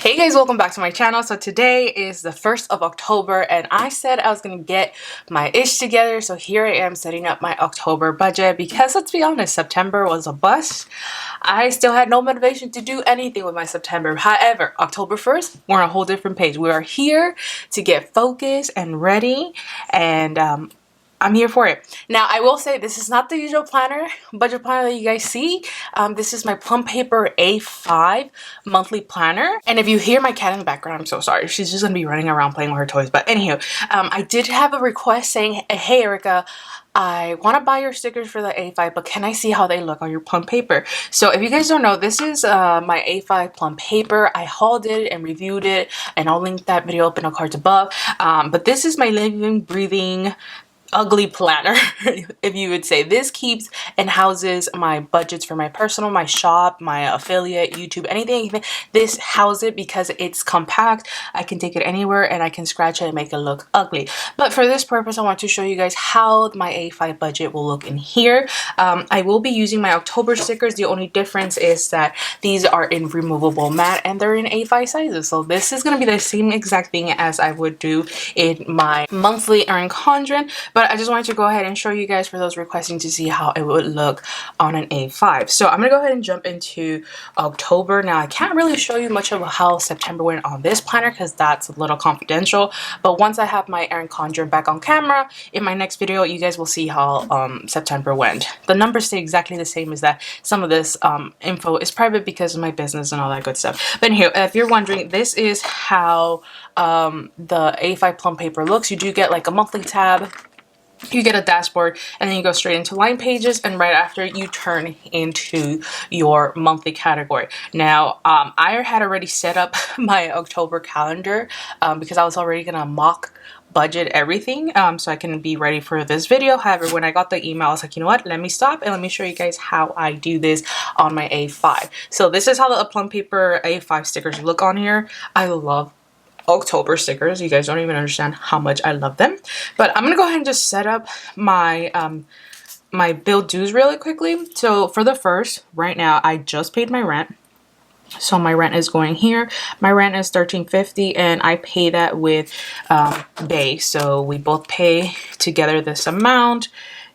Hey guys, welcome back to my channel. So today is the 1st of October and I said I was gonna get my ish together, so here I am setting up my October budget because let's be honest, September was a bust. I still had no motivation to do anything with my September. However, October 1st, we're on a whole different page. We are here to get focused and ready, and I'm here for it. Now, I will say this is not the usual budget planner that you guys see. This is my plum paper A5 monthly planner. And if you hear my cat in the background, I'm so sorry. She's just gonna be running around playing with her toys. But anywho, I did have a request saying, hey Erika, I want to buy your stickers for the A5, but can I see how they look on your plum paper? So if you guys don't know, this is my A5 plum paper. I hauled it and reviewed it, and I'll link that video up in the cards above. But this is my living, breathing, ugly planner, if you would say. This keeps and houses my budgets for my personal, my shop, my affiliate, YouTube, anything. This houses it because it's compact. I can take it anywhere and I can scratch it and make it look ugly. But for this purpose, I want to show you guys how my A5 budget will look in here. I will be using my October stickers. The only difference is that these are in removable matte and they're in A5 sizes. So this is going to be the same exact thing as I would do in my monthly Erin Condren. But I just wanted to go ahead and show you guys, for those requesting, to see how it would look on an A5. So I'm going to go ahead and jump into October. Now, I can't really show you much of how September went on this planner because that's a little confidential. But once I have my Erin Condren back on camera, in my next video, you guys will see how September went. The numbers stay exactly the same, as that some of this info is private because of my business and all that good stuff. But anyway, if you're wondering, this is how the A5 plum paper looks. You do get like a monthly tab. You get a dashboard, and then you go straight into line pages, and right after you turn into your monthly category. Now, I had already set up my October calendar because I was already gonna mock budget everything so I can be ready for this video. However, when I got the email, I was like, you know what, let me stop and let me show you guys how I do this on my A5. So this is how the plum paper A5 stickers look on here. I love October stickers. You guys don't even understand how much I love them. But I'm gonna go ahead and just set up my my bill dues really quickly. So for the first, right now I just paid my rent. So my rent is going here. My rent is $13.50 and I pay that with Bay. So we both pay together this amount,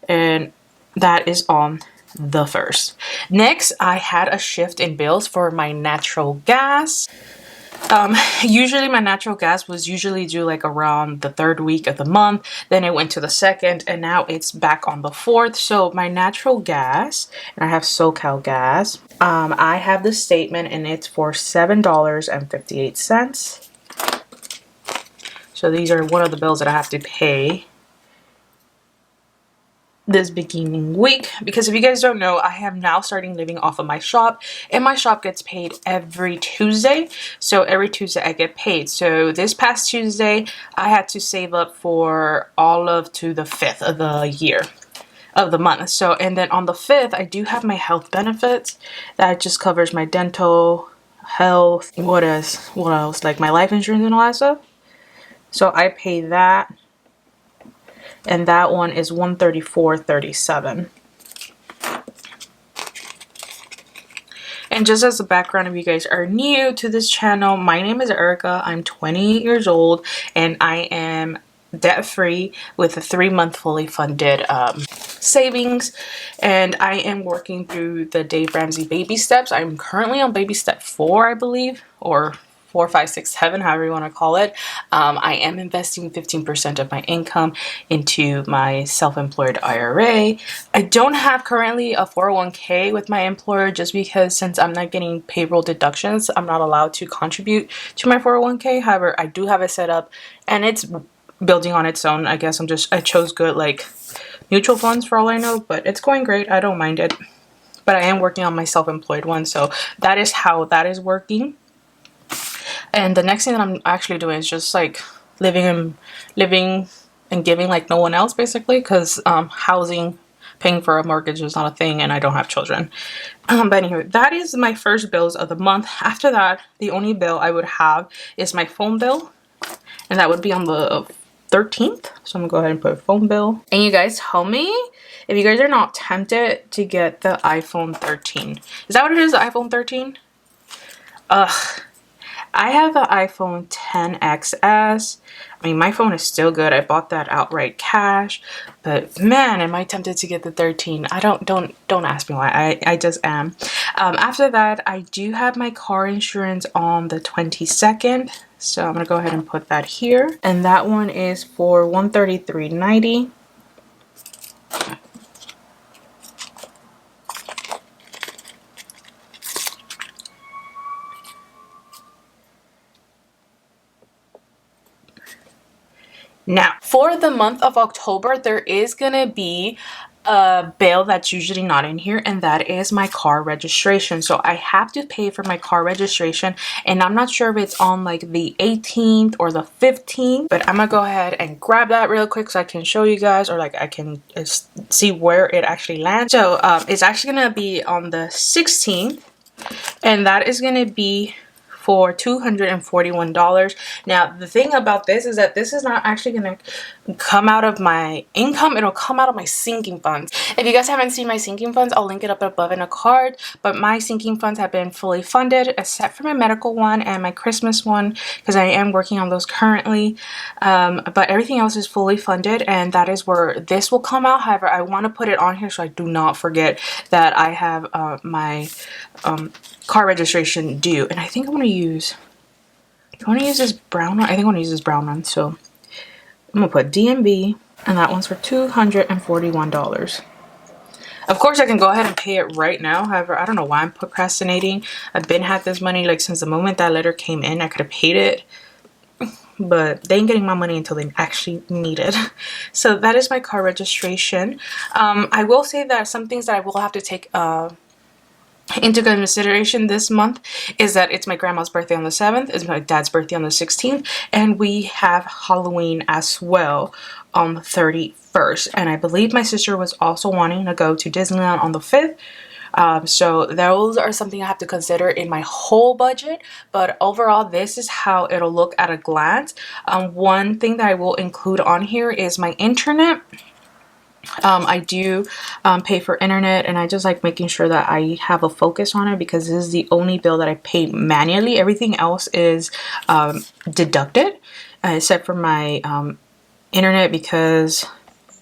and that is on the first. Next, I had a shift in bills for my natural gas. Usually my natural gas was usually due like around the 3rd week of the month. Then it went to the 2nd, and now it's back on the 4th. So my natural gas, and I have SoCal gas. I have the statement, and it's for $7.58. So these are one of the bills that I have to pay this beginning week, because if you guys don't know, I am now starting living off of my shop, and my shop gets paid every Tuesday. So every Tuesday I get paid. So this past Tuesday I had to save up for all of to the 5th of the year of the month. So, and then on the 5th I do have my health benefits that just covers my dental, health, what else, like my life insurance and all that stuff. So I pay that, and that one is $134.37. And just as a background, if you guys are new to this channel, my name is Erika. I'm 28 years old, and I am debt-free with a 3-month fully funded savings, and I am working through the Dave Ramsey baby steps. I'm currently on baby step 4, I believe, or 4, 5, 6, 7, however you want to call it. I am investing 15% of my income into my self-employed IRA. I don't have currently a 401k with my employer, just because since I'm not getting payroll deductions, I'm not allowed to contribute to my 401k. However, I do have it set up, and it's building on its own. I guess I chose good like mutual funds for all I know, but it's going great. I don't mind it. But I am working on my self-employed one, so that is how that is working. And the next thing that I'm actually doing is just like living and giving like no one else, basically, because housing, paying for a mortgage is not a thing, and I don't have children. But anyway, that is my first bills of the month. After that, the only bill I would have is my phone bill, and that would be on the 13th. So I'm gonna go ahead and put phone bill. And you guys tell me if you guys are not tempted to get the iPhone 13. Is that what it is, the iPhone 13? Ugh. I have the iPhone XS. I mean, my phone is still good. I bought that outright cash, but man, am I tempted to get the 13. I don't ask me why. I just am. After that, I do have my car insurance on the 22nd. So I'm gonna go ahead and put that here. And that one is for $133.90. Now, for the month of October, there is gonna be a bill that's usually not in here, and that is my car registration. So I have to pay for my car registration, and I'm not sure if it's on like the 18th or the 15th, but I'm gonna go ahead and grab that real quick so I can show you guys, or like I can see where it actually lands. So it's actually gonna be on the 16th, and that is gonna be for $241. Now, the thing about this is that this is not actually going to come out of my income. It'll come out of my sinking funds. If you guys haven't seen my sinking funds, I'll link it up above in a card. But my sinking funds have been fully funded, except for my medical one and my Christmas one, because I am working on those currently. But everything else is fully funded, and that is where this will come out. However, I want to put it on here so I do not forget that I have my car registration due. And I think I want to use, do I want to use this brown one? I think I want to use this brown one. So I'm gonna put DMV, and that one's for $241. Of course, I can go ahead and pay it right now. However, I don't know why I'm procrastinating. I've been had this money like since the moment that letter came in. I could have paid it, but they ain't getting my money until they actually need it. So that is my car registration. I will say that some things that I will have to take into consideration this month is that it's my grandma's birthday on the 7th, it's my dad's birthday on the 16th, and we have Halloween as well on the 31st. And I believe my sister was also wanting to go to Disneyland on the 5th. So those are something I have to consider in my whole budget, but overall this is how it'll look at a glance. One thing that I will include on here is my internet. I do pay for internet, and I just like making sure that I have a focus on it, because this is the only bill that I pay manually. Everything else is deducted, except for my internet, because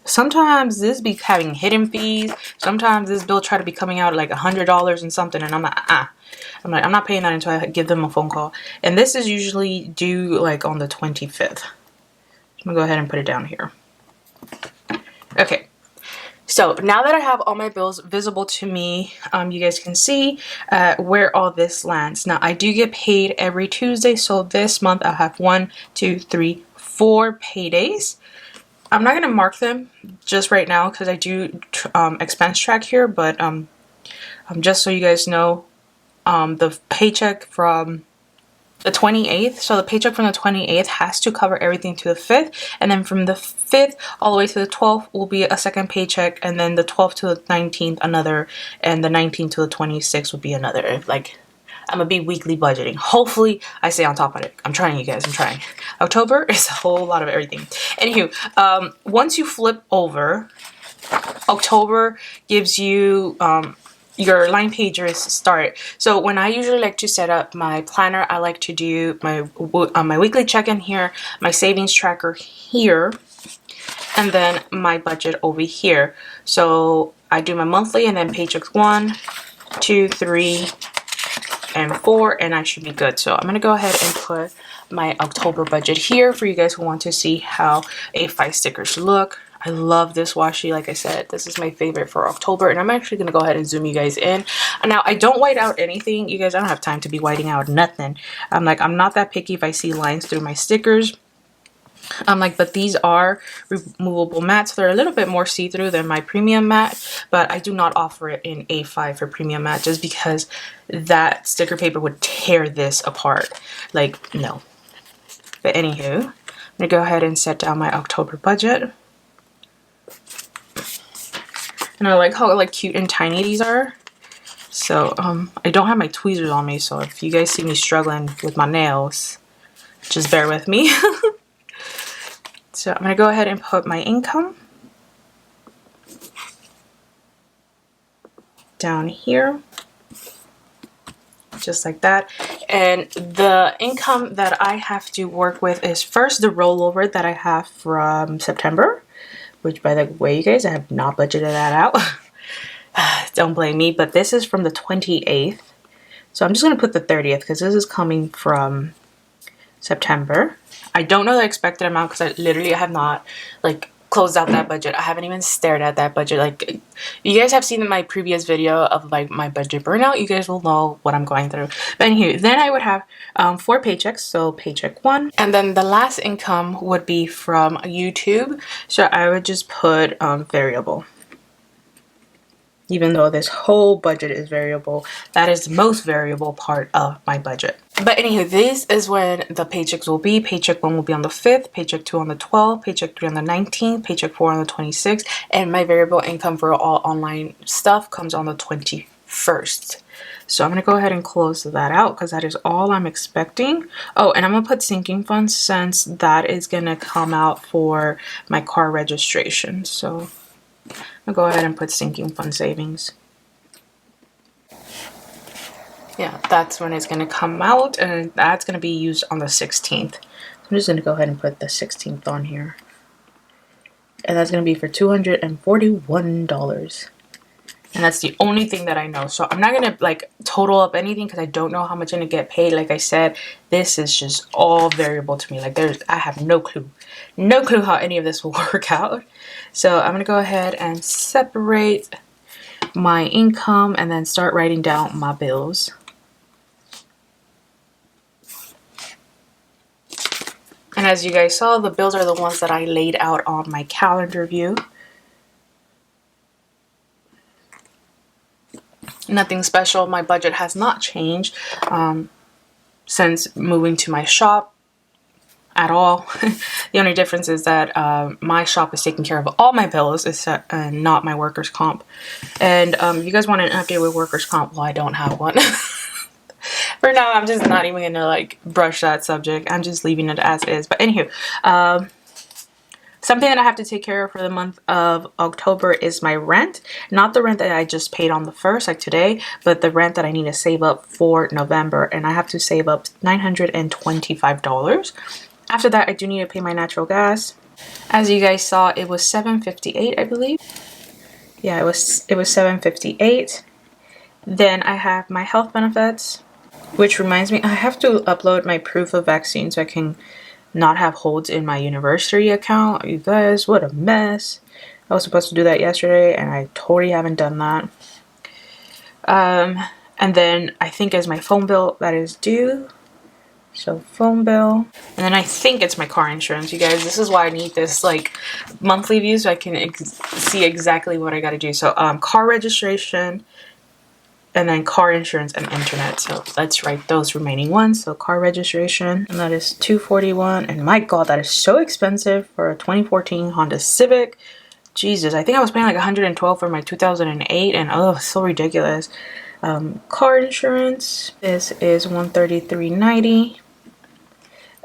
sometimes this be having hidden fees. Sometimes this bill try to be coming out like $100 and something, and I'm like, I'm not paying that until I give them a phone call. And this is usually due like on the 25th. I'm gonna go ahead and put it down here. Okay. So now that I have all my bills visible to me, you guys can see where all this lands. Now, I do get paid every Tuesday, so this month I'll have 1, 2, 3, 4 paydays. I'm not going to mark them just right now because I do expense track here, but just so you guys know, the paycheck from the 28th, so the paycheck from the 28th has to cover everything to the 5th, and then from the 5th all the way to the 12th will be a second paycheck, and then the 12th to the 19th another, and the 19th to the 26th will be another. Like, I'm gonna be weekly budgeting. Hopefully I stay on top of it. I'm trying, you guys, I'm trying. October is a whole lot of everything. Anywho, once you flip over, October gives you your line pages start. So when I usually like to set up my planner, I like to do my weekly check-in here, my savings tracker here, and then my budget over here. So I do my monthly, and then paychecks 1, 2, 3, and 4, and I should be good. So I'm gonna go ahead and put my October budget here for you guys who want to see how A5 stickers look. I love this washi. Like I said, this is my favorite for October, and I'm actually going to go ahead and zoom you guys in. Now, I don't white out anything. You guys, I don't have time to be whiting out nothing. I'm not that picky if I see lines through my stickers. But these are removable mats. They're a little bit more see-through than my premium mat, but I do not offer it in A5 for premium mat just because that sticker paper would tear this apart. Like, no. But anywho, I'm going to go ahead and set down my October budget. And I like how like cute and tiny these are. So I don't have my tweezers on me, so if you guys see me struggling with my nails, just bear with me. So I'm going to go ahead and put my income down here. just like that. And the income that I have to work with is first the rollover that I have from September, which, by the way, you guys, I have not budgeted that out. Don't blame me, but this is from the 28th. So I'm just going to put the 30th because this is coming from September. I don't know the expected amount because I literally have not like closed out that budget. I haven't even stared at that budget. Like, you guys have seen my previous video of like my budget burnout. You guys will know what I'm going through. But anyway, then I would have 4 paychecks. So paycheck 1, and then the last income would be from YouTube. So I would just put variable. Even though this whole budget is variable, that is the most variable part of my budget. But anywho, this is when the paychecks will be. Paycheck 1 will be on the 5th, paycheck 2 on the 12th, paycheck 3 on the 19th, paycheck 4 on the 26th, and my variable income for all online stuff comes on the 21st. So I'm going to go ahead and close that out because that is all I'm expecting. Oh, and I'm going to put sinking funds since that is going to come out for my car registration. So I'll go ahead and put sinking fund savings. Yeah, that's when it's going to come out, and that's going to be used on the 16th. So I'm just going to go ahead and put the 16th on here. And that's going to be for $241. And that's the only thing that I know. So I'm not going to like total up anything because I don't know how much I'm going to get paid. Like I said, this is just all variable to me. Like I have no clue. No clue how any of this will work out. So I'm going to go ahead and separate my income and then start writing down my bills. And as you guys saw, the bills are the ones that I laid out on my calendar view. Nothing special. My budget has not changed since moving to my shop at all. The only difference is that my shop is taking care of all my bills, except not my workers' comp. And if you guys want an update with workers' comp, well, I don't have one. For now, I'm just not even gonna like brush that subject. I'm just leaving it as is. But anywho, something that I have to take care of for the month of October is my rent. Not the rent that I just paid on the 1st, like today, but the rent that I need to save up for November. And I have to save up $925. After that, I do need to pay my natural gas. As you guys saw, it was $7.58, I believe. Yeah, it was $7.58. Then I have my health benefits, which reminds me, I have to upload my proof of vaccine so I can not have holds in my university account. You guys, what a mess. I was supposed to do that yesterday and I totally haven't done that. And then I think as my phone bill that is due. So phone bill. And then I think it's my car insurance. You guys, this is why I need this like monthly view so I can see exactly what I got to do. So car registration, and then car insurance and internet. So let's write those remaining ones. So car registration, and that is $241. And my God, that is so expensive for a 2014 Honda Civic. Jesus, I think I was paying like $112 for my 2008, and oh, so ridiculous. Car insurance, this is $133.90.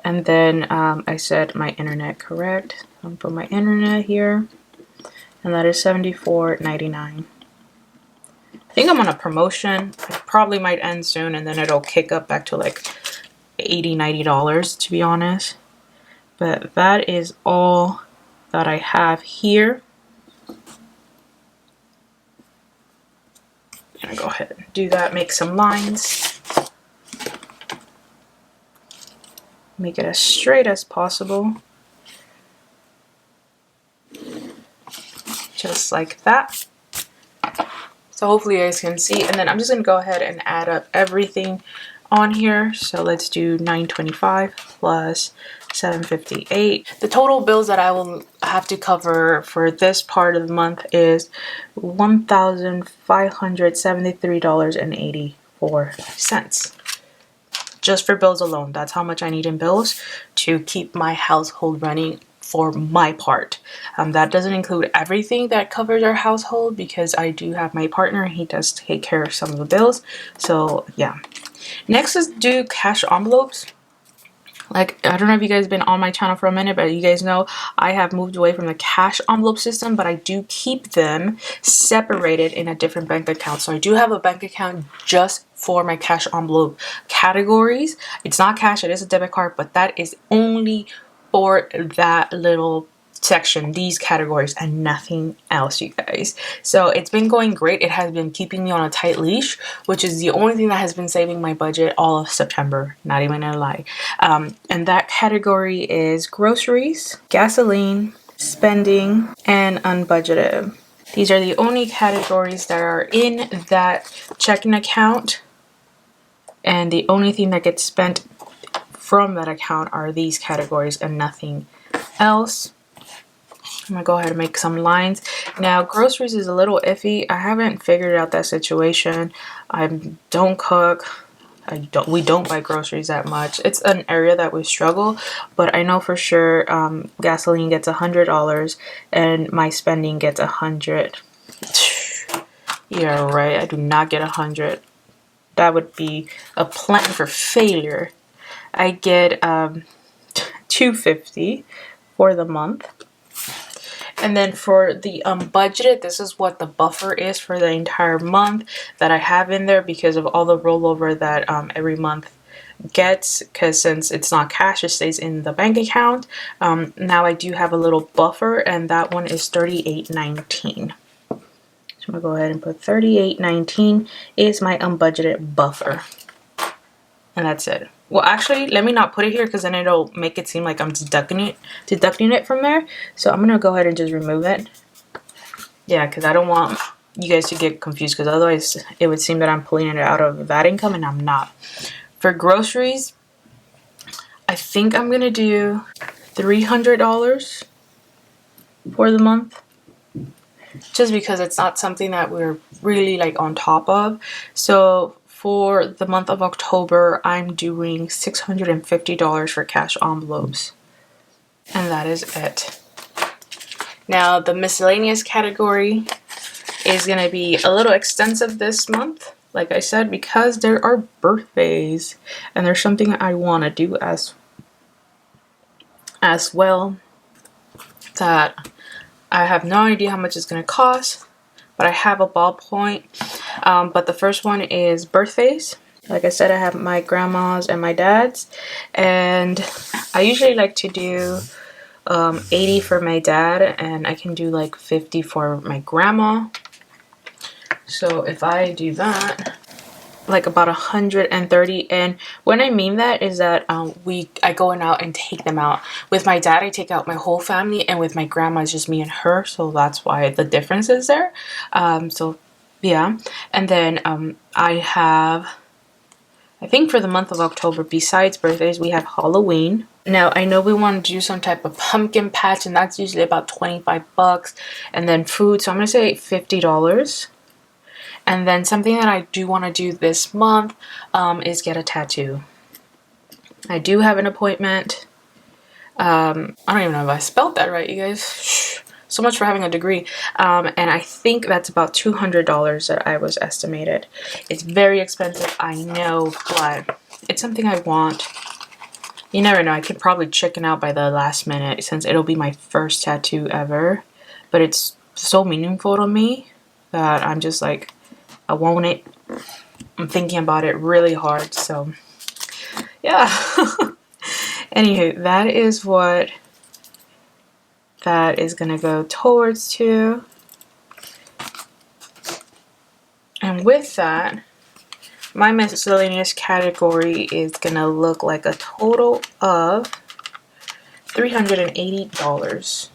And then I said my internet, correct? I'll put my internet here, and that is $74.99. I think I'm on a promotion. It probably might end soon and then it'll kick up back to like $80, $90 to be honest. But that is all that I have here. I'm gonna go ahead and do that, make some lines. Make it as straight as possible. Just like that. So hopefully you guys can see, and then I'm just gonna go ahead and add up everything on here. So let's do $925 plus $758. The total bills that I will have to cover for this part of the month is $1,573.84. Just for bills alone. That's how much I need in bills to keep my household running for my part. That doesn't include everything that covers our household because I do have my partner. He does take care of some of the bills. So yeah. Next is do cash envelopes. Like, I don't know if you guys have been on my channel for a minute, but you guys know I have moved away from the cash envelope system, but I do keep them separated in a different bank account. So I do have a bank account just for my cash envelope categories. It's not cash, it is a debit card, but that is only for that little section, these categories, and nothing else, you guys. So it's been going great. It has been keeping me on a tight leash, which is the only thing that has been saving my budget all of September, not even gonna lie. And that category is groceries, gasoline, spending, and unbudgeted. These are the only categories that are in that checking account, and the only thing that gets spent from that account are these categories and nothing else. I'm gonna go ahead and make some lines. Now, groceries is a little iffy. I haven't figured out that situation. I don't cook. We don't buy groceries that much. It's an area that we struggle, but I know for sure gasoline gets $100 and my spending gets 100. Yeah, right. I do not get 100. That would be a plan for failure. I get $250 for the month. And then for the budgeted, this is what the buffer is for the entire month that I have in there because of all the rollover that every month gets, because since it's not cash, it stays in the bank account. Now I do have a little buffer, and that one is $38.19. So I'm gonna go ahead and put $38.19 is my unbudgeted buffer. And that's it. Well, actually, let me not put it here because then it'll make it seem like I'm deducting it from there. So I'm gonna go ahead and just remove it. Yeah, because I don't want you guys to get confused, because otherwise it would seem that I'm pulling it out of that income, and I'm not. For groceries, I think I'm gonna do $300 for the month, just because it's not something that we're really like on top of. So for the month of October, I'm doing $650 for cash envelopes. And that is it. Now, the miscellaneous category is going to be a little extensive this month, like I said, because there are birthdays. And there's something I want to do as well that I have no idea how much it's going to cost, but I have a ballpoint. But the first one is birthdays. Like I said, I have my grandma's and my dad's, and I usually like to do 80 for my dad, and I can do like 50 for my grandma. So if I do that, like about 130. And when I mean that is that I go out and take them out. With my dad, I take out my whole family, and with my grandma, it's just me and her. So that's why the difference is there. So yeah. And then I think for the month of October, besides birthdays, we have Halloween. Now, I know we want to do some type of pumpkin patch, and that's usually about 25 bucks. And then food, so I'm going to say $50. And then something that I do want to do this month is get a tattoo. I do have an appointment. I don't even know if I spelled that right, you guys. So much for having a degree. And I think that's about $200 that I was estimated. It's very expensive, I know, but it's something I want. You never know, I could probably chicken out by the last minute since it'll be my first tattoo ever. But it's so meaningful to me that I'm just like, I want it. I'm thinking about it really hard, so yeah. Anywho, that is what that is gonna go towards to. And with that, my miscellaneous category is gonna look like a total of $380.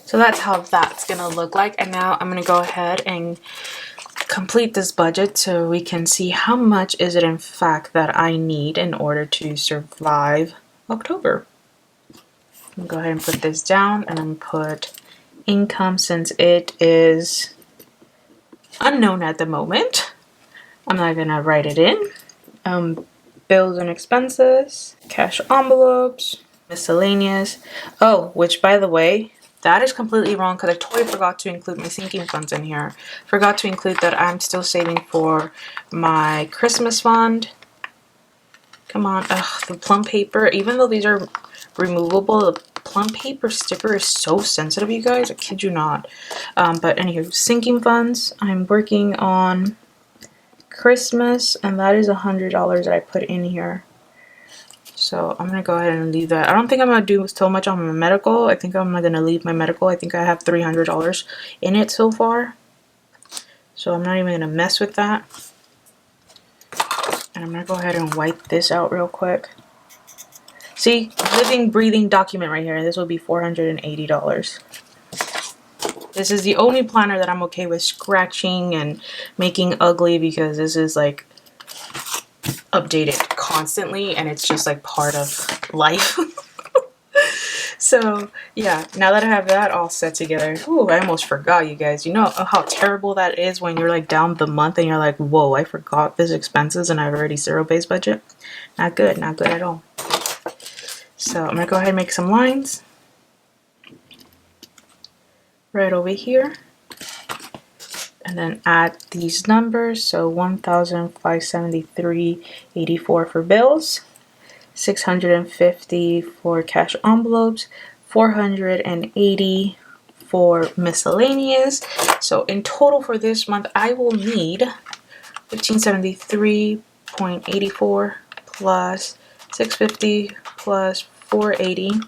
So that's how that's gonna look like. And now I'm gonna go ahead and complete this budget so we can see how much is it in fact that I need in order to survive October. I'm gonna go ahead and put this down and then put income since it is unknown at the moment. I'm not gonna write it in. Bills and expenses, cash envelopes, miscellaneous. Oh, which by the way, that is completely wrong because I totally forgot to include my sinking funds in here. Forgot to include that I'm still saving for my Christmas fund. Come on. Ugh, the plum paper, even though these are removable, the plum paper sticker is so sensitive, you guys. I kid you not. But anywho, sinking funds. I'm working on Christmas, and that is $100 that I put in here. So I'm gonna go ahead and leave that. I don't think I'm gonna do so much on my medical. I think I'm gonna leave my medical. I think I have $300 in it so far. So I'm not even gonna mess with that. And I'm gonna go ahead and wipe this out real quick. See, living, breathing document right here. This will be $480. This is the only planner that I'm okay with scratching and making ugly, because this is like updated constantly and it's just like part of life. So yeah, now that I have that all set together, ooh, I almost forgot, you guys. You know how terrible that is when you're like down the month and you're like, whoa, I forgot this expenses and I've already zero-based budget. Not good, not good at all. So I'm gonna go ahead and make some lines right over here, and then add these numbers. So 1,573.84 for bills, 650 for cash envelopes, 480 for miscellaneous. So in total for this month, I will need 1573.84 plus 650 plus 480.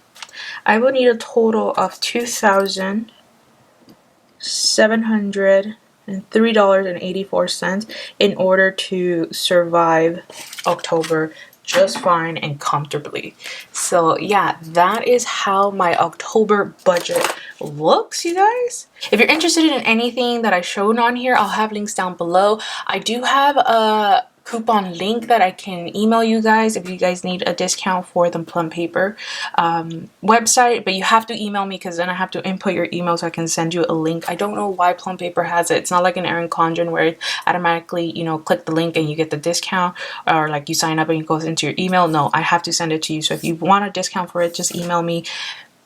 I will need a total of $2,703.84 in order to survive October just fine and comfortably. So yeah, that is how my October budget looks, you guys. If you're interested in anything that I showed on here, I'll have links down below. I do have a coupon link that I can email you guys if you guys need a discount for the plum paper website, but you have to email me because then I have to input your email so I can send you a link. I don't know why plum paper has it. It's not like an Erin Condren where it automatically, you know, click the link and you get the discount, or like you sign up and it goes into your email. No, I have to send it to you. So if you want a discount for it, just email me.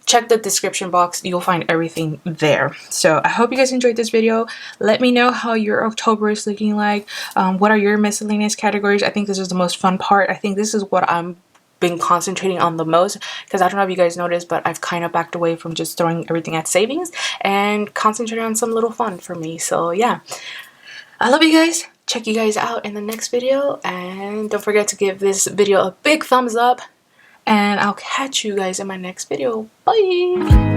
Check the description box, you'll find everything there. So I hope you guys enjoyed this video. Let me know how your October is looking like. What are your miscellaneous categories? I think this is the most fun part. I think this is what I'm been concentrating on the most, because I don't know if you guys noticed, but I've kind of backed away from just throwing everything at savings and concentrating on some little fun for me. So yeah, I love you guys. Check you guys out in the next video, and don't forget to give this video a big thumbs up. And I'll catch you guys in my next video. Bye!